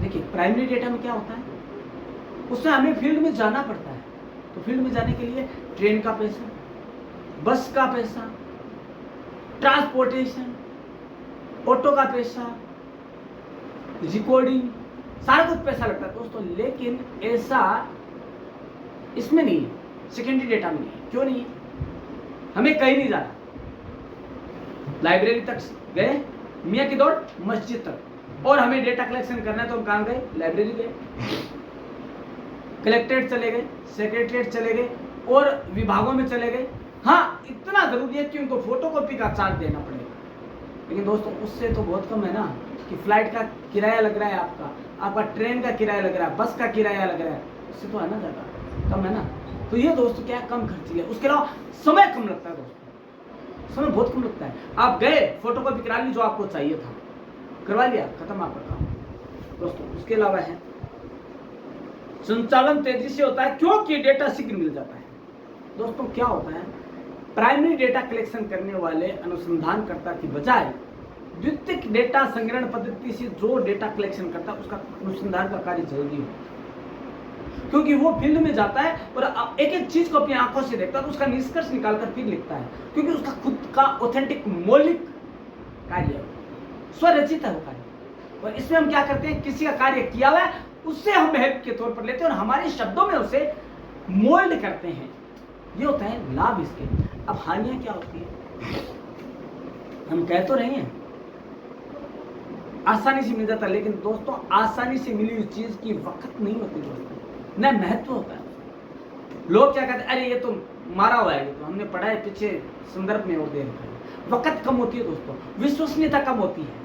देखिए प्राइमरी डेटा में क्या होता है, उसमें हमें फील्ड में जाना पड़ता है। तो फील्ड में जाने के लिए ट्रेन का पैसा, बस का पैसा, ट्रांसपोर्टेशन, ऑटो का पैसा, रिकॉर्डिंग, सारा कुछ पैसा लगता है दोस्तों। लेकिन ऐसा इसमें नहीं है, सेकेंडरी डेटा में नहीं है। क्यों नहीं है? हमें कहीं नहीं जाना, लाइब्रेरी तक गए, मियाँ की दौड़ मस्जिद तक, और हमें डेटा कलेक्शन करना है तो हम कहाँ गए? लाइब्रेरी गए, कलेक्ट्रेट चले गए, सेक्रेटरीट चले गए और विभागों में चले गए। हाँ इतना जरूरी है कि उनको फोटोकॉपी का चार्ज देना पड़ेगा, लेकिन दोस्तों उससे तो बहुत कम है ना। कि फ्लाइट का किराया लग रहा है, आपका ट्रेन का किराया लग रहा है, बस का किराया लग रहा है, उससे तो है ना ज़्यादा कम है ना। तो ये दोस्तों क्या है, कम खर्ची है। उसके अलावा समय कम लगता है दोस्तों, समय बहुत कम लगता है। आप गए, फोटोकॉपी करा ली, जो आपको चाहिए था करवा लिया, खत्म आपका काम दोस्तों। उसके अलावा है संचालन तेजी से होता है क्योंकि डेटा शीघ्र मिल जाता है। दोस्तों क्या होता है, प्राइमरी डेटा कलेक्शन करने वाले अनुसंधानकर्ता की बजाय द्वितीयक डेटा संग्रहण पद्धति से जो डेटा कलेक्शन करता है उसका अनुसंधान का कार्य जरूरी हो, क्योंकि वो फील्ड में जाता है और एक एक चीज को अपनी आंखों से देखता है, तो उसका निष्कर्ष निकालकर फिर लिखता है, क्योंकि उसका खुद का ऑथेंटिक मौलिक कार्य है, स्वरचित है वो कार्य। और इसमें हम क्या करते हैं, किसी का कार्य किया हुआ है उससे हम हेल्प के तौर पर लेते हैं और हमारे शब्दों में उसे मोल्ड करते हैं। ये होता है लाभ इसके। अब हानियां क्या होती है, हम कह तो रहे हैं आसानी से मिल जाता है, लेकिन दोस्तों आसानी से मिली हुई चीज की वक्त नहीं होती दोस्तों, न महत्व होता है। लोग क्या कहते हैं, अरे ये तो मारा हुआ है, ये तो हमने पढ़ा है पीछे संदर्भ में और दे रखा है। वक्त कम होती है दोस्तों, विश्वसनीयता कम होती है,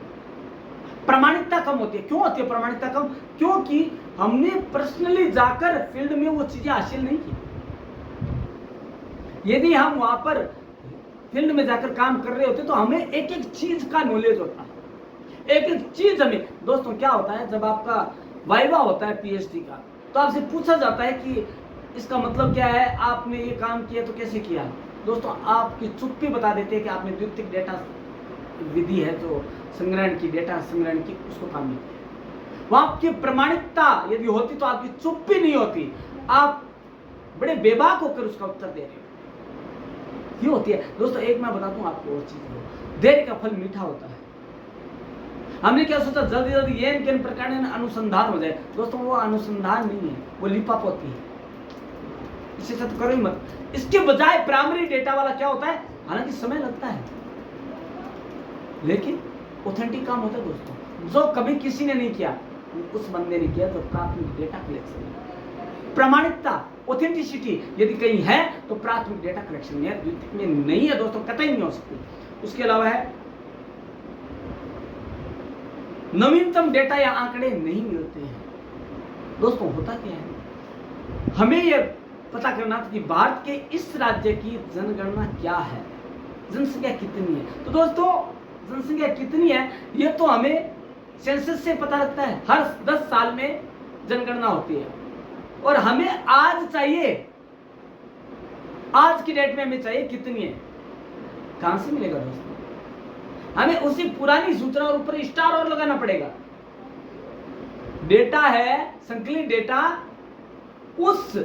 प्रामाणिकता कम होती है। क्यों होती है प्रामाणिकता कम? क्योंकि हमने पर्सनली जाकर फील्ड में वो चीजें हासिल नहीं की। यदि हम वहां पर फील्ड में जाकर काम कर रहे होते तो हमें एक एक चीज का नॉलेज होता है, एक एक चीज हमें। दोस्तों क्या होता है, जब आपका वाइवा होता है पीएचडी का, तो आपसे पूछा जाता है कि इसका मतलब क्या है, आपने ये काम किया तो कैसे किया। दोस्तों आपकी चुप्पी बता देते हैं कि आपने द्वितीयक डेटा विधि है जो संग्रहण की, डेटा संग्रहण की, उसको काम नहीं किया। वहां आपकी प्रामाणिकता यदि होती तो आपकी चुप्पी नहीं होती, आप बड़े बेबाक होकर उसका उत्तर दे रहे हो। ये होती है दोस्तों। एक मैं बता दूं आपको और चीज, देर का फल मीठा होता है। हमने क्या सोचा, जल्दी जल्दी ये किन प्रकार अनुसंधान हो जाए। दोस्तों वो अनुसंधान नहीं है, वो लिपापोती है, इसे तो करो ही मत। इसके बजाय प्राइमरी डेटा वाला क्या होता है, हालांकि समय लगता है लेकिन ऑथेंटिक काम होता है दोस्तों, जो कभी किसी ने नहीं किया उस बंदे ने किया, जो प्राथमिक डेटा कलेक्शन। प्रामाणिकता, ऑथेंटिसिटी यदि कहीं है तो प्राथमिक डेटा कलेक्शन में है, द्वितीयक में नहीं है दोस्तों, कतई नहीं हो सकती। उसके अलावा है नवीनतम डेटा या आंकड़े नहीं मिलते हैं। दोस्तों होता क्या है, हमें यह पता करना था कि भारत के इस राज्य की जनगणना क्या है, जनसंख्या कितनी है। तो दोस्तों जनसंख्या कितनी है ये तो हमें सेंसस से पता लगता है, हर 10 साल में जनगणना होती है, और हमें आज चाहिए, आज की डेट में हमें चाहिए कितनी है। कहां से मिलेगा दोस्तों, हमें उसी पुरानी सूचना और ऊपर स्टार और लगाना पड़ेगा। डेटा है संकलित डेटा उस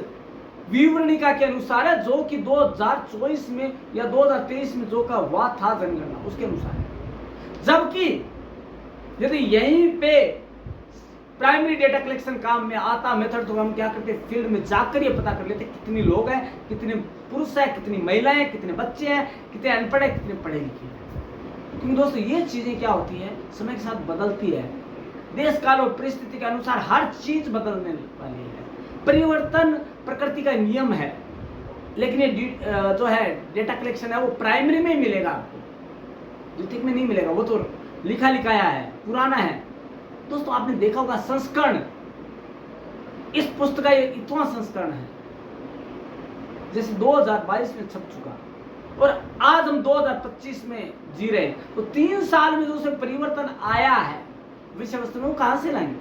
विवरणिका के अनुसार है जो कि 2024 में या 2023 में जो का हुआ था जनगणना, उसके अनुसार है। जबकि यदि यहीं पे प्राइमरी डेटा कलेक्शन काम में आता मेथड, तो हम क्या करते, फील्ड में जाकर ये पता कर लेते कितने लोग हैं, कितने पुरुष हैं, कितनी महिलाएं हैं, कितने बच्चे हैं, कितने अनपढ़ हैं, कितने पढ़े लिखे हैं। क्योंकि दोस्तों ये चीजें क्या होती है, समय के साथ बदलती है, देश काल और परिस्थिति के अनुसार हर चीज बदलने वाली है। परिवर्तन प्रकृति का नियम है, लेकिन ये जो है डेटा कलेक्शन है वो प्राइमरी में ही मिलेगा आपको, द्वितीयक में नहीं मिलेगा। वो तो लिखा लिखाया है, पुराना है। दोस्तों आपने देखा होगा संस्करण, इस पुस्तक का इतना संस्करण है जैसे 2022 में छप चुका, और आज हम 2025 में जी रहे हैं। तो 3 साल में जो से परिवर्तन आया है विषय वस्तु में वो कहाँ से लाएंगे?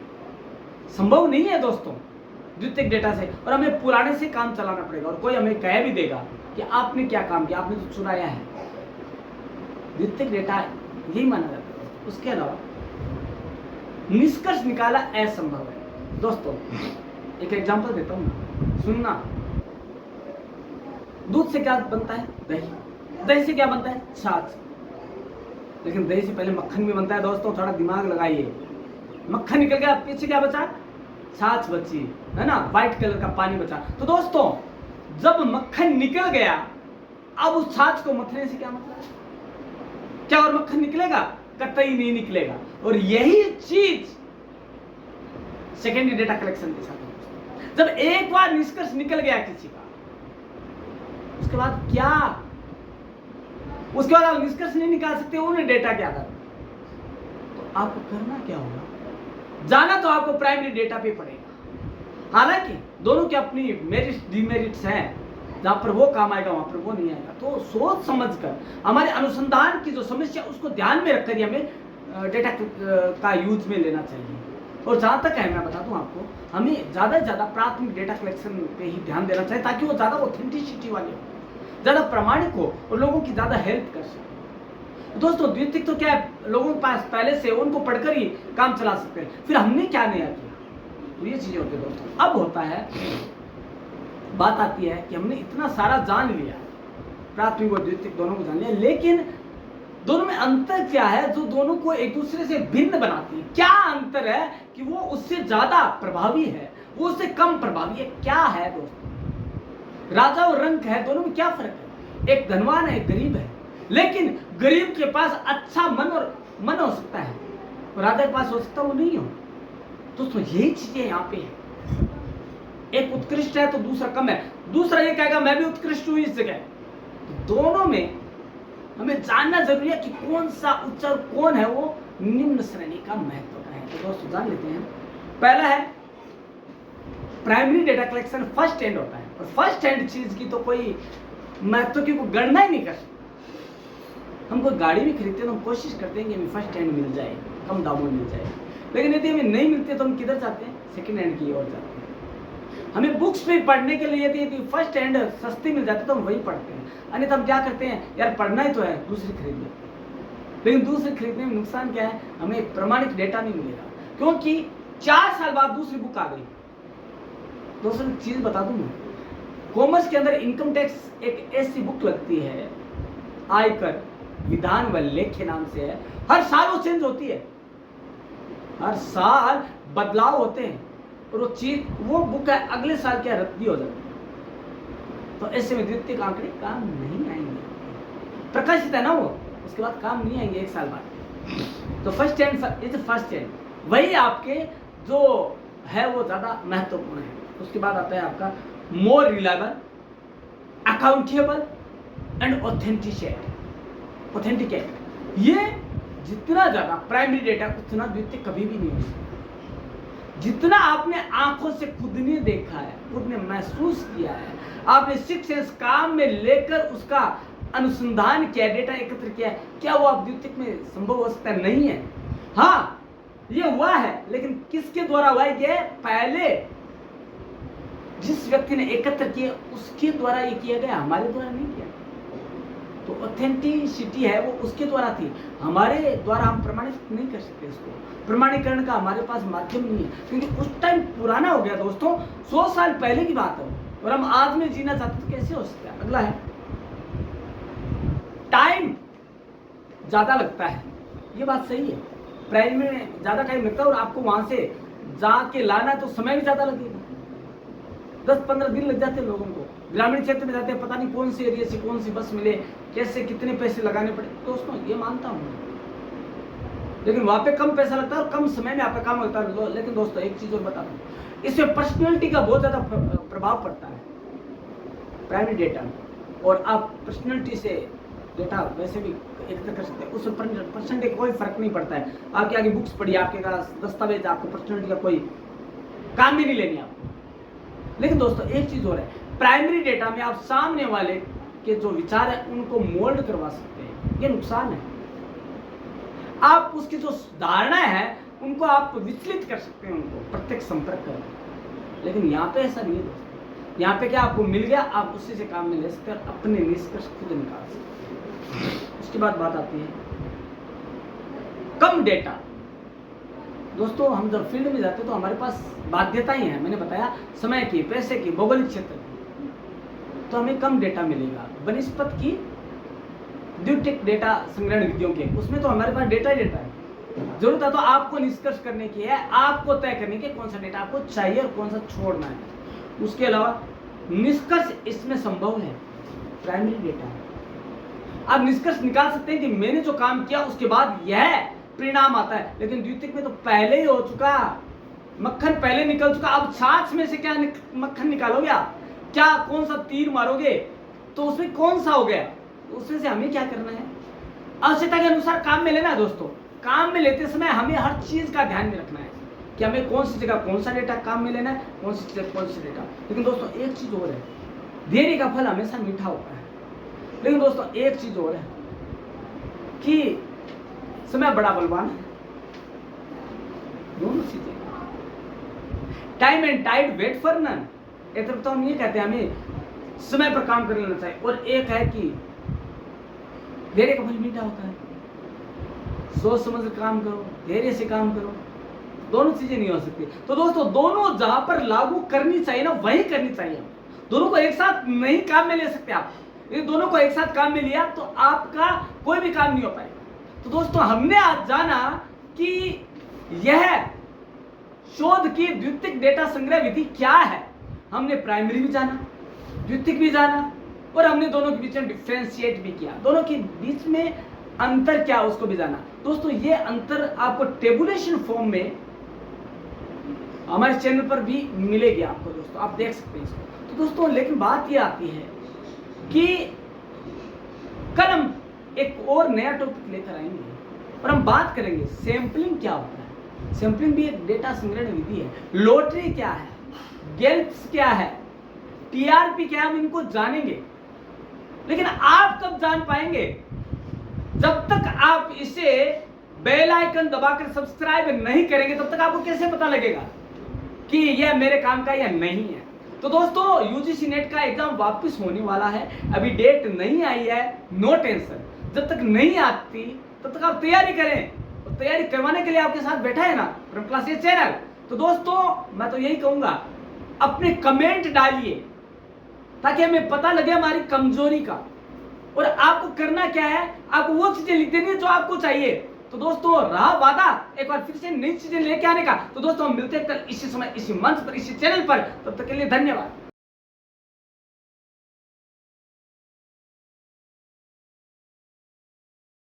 संभव नहीं है दोस्तों द्वितीयक डेटा से, और हमें पुराने से काम चलाना पड़ेगा। और कोई हमें कह भी देगा कि आपने क्या काम किया, आपने तो चुराया है। द्वितीयक डेटा यही माना जाता है। उसके अलावा निष्कर्ष निकाला असंभव है। दोस्तों एक एग्जांपल देता हूँ, सुनना। दूध से क्या बनता है? दही। दही से क्या बनता है? छाछ। लेकिन दही से पहले मक्खन भी बनता है दोस्तों, थोड़ा दिमाग लगाइए। मक्खन निकल गया, पीछे क्या बचा? छाछ बची, है ना, व्हाइट कलर का पानी बचा। तो दोस्तों जब मक्खन निकल गया, अब उस छाछ को मथने से क्या मतलब है? क्या और मक्खन निकलेगा? कतई नहीं निकलेगा। और यही चीज सेकेंडरी डेटा कलेक्शन के साथ है। जब एक बार निष्कर्ष निकल गया किसी का, उसके बाद क्या? उसके बाद आप निष्कर्ष नहीं निकाल सकते उन्हें डेटा के आधार पर। तो आपको करना क्या होगा? जाना तो आपको प्राइमरी डेटा पे पड़ेगा। हालांकि दोनों के अपनी मेरिट्स डिमेरिट्स हैं, जहां पर वो काम आएगा वहां पर वो नहीं आएगा। तो सोच समझकर हमारे अनुसंधान की जो समस्या उसको ध्यान में रखकर हमें डेटा का यूज में लेना चाहिए। और जहां तक है, मैं बता दूं आपको, हमें ज्यादा से ज्यादा प्राथमिक डेटा कलेक्शन पे ही ध्यान देना चाहिए, ताकि वो ज्यादा ऑथेंटिसिटी वाले हो, ज्यादा प्रामाणिक हो और लोगों की ज्यादा हेल्प कर सके। दोस्तों द्वितीयक तो क्या है, लोगों के पास पहले से उनको पढ़कर ही काम चला सकते हैं। फिर हमने क्या नया किया? तो ये चीजें होती है दोस्तों। अब होता है, बात आती है कि हमने इतना सारा जान लिया, प्राथमिक और द्वितीयक दोनों को जान लिया, लेकिन दोनों में अंतर क्या है जो दोनों को एक दूसरे से भिन्न बनाती है? क्या अंतर है कि वो उससे ज्यादा प्रभावी है, वो उससे कम प्रभावी है? क्या है दोस्तों? राजा और रंक है, दोनों में क्या फर्क है? एक धनवान है, एक गरीब है, लेकिन गरीब के पास अच्छा मन हो सकता है, और राजा के पास हो सकता है वो नहीं हो। दोस्तों यही चीजें यहाँ पे है। एक उत्कृष्ट है तो दूसरा कम है, दूसरा ये कहेगा मैं भी उत्कृष्ट हूं इस जगह। तो दोनों में हमें जानना जरूरी है कि कौन सा उच्च और कौन है वो निम्न श्रेणी का महत्व का है। तो दोस्तों जान लेते हैं। पहला है primary data collection first hand होता है, और फर्स्ट हैंड चीज की तो कोई महत्व की गणना ही नहीं कर सकते। हम कोई गाड़ी भी खरीदते हैं तो हम कोशिश करते हैं कि हमें फर्स्ट हैंड मिल जाए, कम दामों में मिल जाए, लेकिन यदि हमें नहीं मिलते तो हम किधर जाते हैं? सेकंड हैंड की ओर जाते हैं। हमें बुक्स पे पढ़ने के लिए यदि फर्स्ट हैंड सस्ती मिल जाती तो हम वही पढ़ते हैं, अन्यथा हम क्या करते हैं? यार पढ़ना ही तो है, दूसरी खरीद लेते। लेकिन दूसरी खरीदने में नुकसान क्या है? हमें प्रमाणित डेटा नहीं मिलेगा, क्योंकि 4 साल बाद दूसरी बुक आ गई। दोस्तों चीज बता दूं, कॉमर्स के अंदर इनकम टैक्स एक ऐसी बुक लगती है, आयकर विधान व लेख्य नाम से है। हर साल वो चेंज होती है, हर साल बदलाव होते हैं, और वो चीज वो बुक है अगले साल क्या रद्दी हो जाती है। तो ऐसे में द्वितीयक आंकड़े काम नहीं आएंगे, प्रकाशित है ना वो, उसके बाद काम नहीं आएंगे 1 साल बाद। तो first hand is first hand, वही आपके जो है वो ज्यादा महत्वपूर्ण है। उसके बाद आता है आपका more reliable, accountable and authenticate. ये जितना ज्यादा प्राइमरी डेटा उतना द्वितीयक कभी भी नहीं हो सकता। जितना आपने आंखों से खुद ने देखा है, खुद ने महसूस किया है, आपने 6 सेंस काम में लेकर उसका अनुसंधान किया, डेटा एकत्र किया है, क्या वो आप द्वितीयक में संभव हो सकता है? नहीं है। हाँ ये हुआ है, लेकिन किसके द्वारा हुआ है? ये पहले जिस व्यक्ति ने एकत्र किया उसके द्वारा ये किया गया, हमारे द्वारा नहीं किया। तो ऑथेंटिसिटी है वो उसके द्वारा थी, हमारे द्वारा हम प्रमाणित नहीं कर सकते। इसको प्रमाणीकरण का हमारे पास माध्यम नहीं है, क्योंकि उस टाइम पुराना हो गया दोस्तों, 100 साल पहले की बात है, और हम आज में जीना चाहते तो कैसे हो सकता है? अगला है टाइम ज्यादा लगता है। ये बात सही है, प्राइमरी में ज्यादा टाइम लगता है, और आपको वहां से जाके लाना तो समय भी ज्यादा लगेगा। 10-15 दिन लग जाते हैं लोगों को। ग्रामीण क्षेत्र में जाते हैं, पता नहीं कौन सी एरिया से कौन सी बस मिले, कैसे कितने पैसे लगाने पड़े। दोस्तों ये मानता हूँ, लेकिन वहां पे कम पैसा लगता है और कम समय में आपका काम होता है। लेकिन दोस्तों एक चीज और बता दूं, इसमें पर्सनैलिटी का बहुत ज्यादा प्रभाव पड़ता है प्राइमरी डेटा में, और आप पर्सनैलिटी से डेटा वैसे भी एकत्र कर सकते हैं, उस परसेंटेज कोई फर्क नहीं पड़ता है। आपके आगे बुक्स पढ़ी, आपके पास दस्तावेज, आपको पर्सनैलिटी का कोई काम भी नहीं लेनी आपको। लेकिन दोस्तों एक चीज और है, प्राइमरी डेटा में आप सामने वाले के जो विचार है उनको मोल्ड करवा सकते हैं, ये नुकसान है। आप उसकी जो धारणा है उनको आप विचलित कर सकते हैं, उनको प्रत्यक्ष संपर्क कर। लेकिन यहाँ पे ऐसा नहीं है दोस्तों। यहाँ पे क्या आपको मिल गया, आप उसी से काम में ले सकते हैं और अपने निष्कर्ष खुद निकाल सकते हैं। उसके बाद बात आती है कम डेटा। दोस्तों हम जब फील्ड में जाते हैं तो हमारे पास बाध्यताएं हैं, मैंने बताया समय की, पैसे की, भौगोलिक क्षेत्र की, तो हमें कम डेटा मिलेगा बनिस्पत की द्वितीयक डेटा संग्रहण विधियों के, उसमें तो हमारे पास डेटा ही डेटा है। जरूरत है तो आपको निष्कर्ष करने की है, आपको तय करने की कौन सा डेटा आपको चाहिए और कौन सा छोड़ना है। उसके अलावा निष्कर्ष इसमें संभव है, प्राइमरी डेटा है। आप निष्कर्ष निकाल सकते हैं कि मैंने जो काम किया उसके बाद यह परिणाम आता है, लेकिन द्वितीयक में तो पहले ही हो चुका, मक्खन पहले निकल चुका। अब छाछ में से क्या मक्खन निकालोगे आप, क्या कौन सा तीर मारोगे तो उसमें कौन सा हो गया, उसमें से हमें क्या करना है, आवश्यकता के अनुसार काम में लेना है। दोस्तों काम में लेते समय हमें हर चीज का ध्यान में रखना है कि हमें कौन सी जगह कौन सा डेटा काम में लेना है, कौन सी जगह कौन सा डेटा। लेकिन दोस्तों एक चीज और है, धैर्य का फल हमेशा मीठा होता है। लेकिन दोस्तों एक चीज और है कि समय बड़ा बलवान है। दोनों चीजें, time and tide wait for none. एक तरफ तो हम ये कहते हैं हमें समय पर काम कर लेना चाहिए, और एक है कि धैर्य का फल मीठा होता है। सोच समझ काम करो, धैर्य से काम करो, दोनों चीजें नहीं हो सकती। तो दोस्तों दोनों जहां पर लागू करनी चाहिए ना वहीं करनी चाहिए। दोनों को एक साथ नहीं काम में ले सकते आप। ये दोनों को एक साथ काम में लिया तो आपका कोई भी काम नहीं हो पाएगा। तो दोस्तों हमने आज जाना कि यह शोध की द्वितीयक डेटा संग्रह विधि क्या है। हमने प्राइमरी भी जाना, द्वितीयक भी जाना, और हमने दोनों के बीच में डिफरेंशिएट भी किया, दोनों के बीच में अंतर क्या उसको भी जाना। दोस्तों ये अंतर आपको टेबुलेशन फॉर्म में हमारे चैनल पर भी मिलेगी आपको, दोस्तों आप देख सकते हैं इसको। तो दोस्तों लेकिन बात ये आती है कि कल हम एक और नया टॉपिक लेकर आएंगे और हम बात करेंगे सैंपलिंग क्या होता है। सैंपलिंग भी एक डेटा संग्रहण विधि है। लॉटरी क्या है, गेल्प्स क्या है, टीआरपी क्या है, हम इनको जानेंगे। लेकिन आप कब जान पाएंगे, जब तक आप इसे बेल आइकन दबाकर सब्सक्राइब नहीं करेंगे तब तक आपको कैसे पता लगेगा कि यह मेरे काम का या नहीं है। तो दोस्तों यूजीसी नेट का एग्जाम वापस होने वाला है, अभी डेट नहीं आई है, नो टेंशन। जब तक नहीं आती तब तक आप तैयारी करें, और तैयारी करवाने के लिए आपके साथ बैठा है ना फ्रॉम क्लासेस चैनल। तो दोस्तों मैं तो यही कहूंगा, अपने कमेंट डालिए ताकि हमें पता लगे हमारी कमजोरी का, और आपको करना क्या है, आपको वो चीजें लिख देनी है जो आपको चाहिए। तो दोस्तों रहा वादा एक बार फिर से नई चीजें लेके आने का। तो दोस्तों हम मिलते हैं कल इसी समय इसी मंच पर इसी चैनल पर, तब तक के लिए धन्यवाद।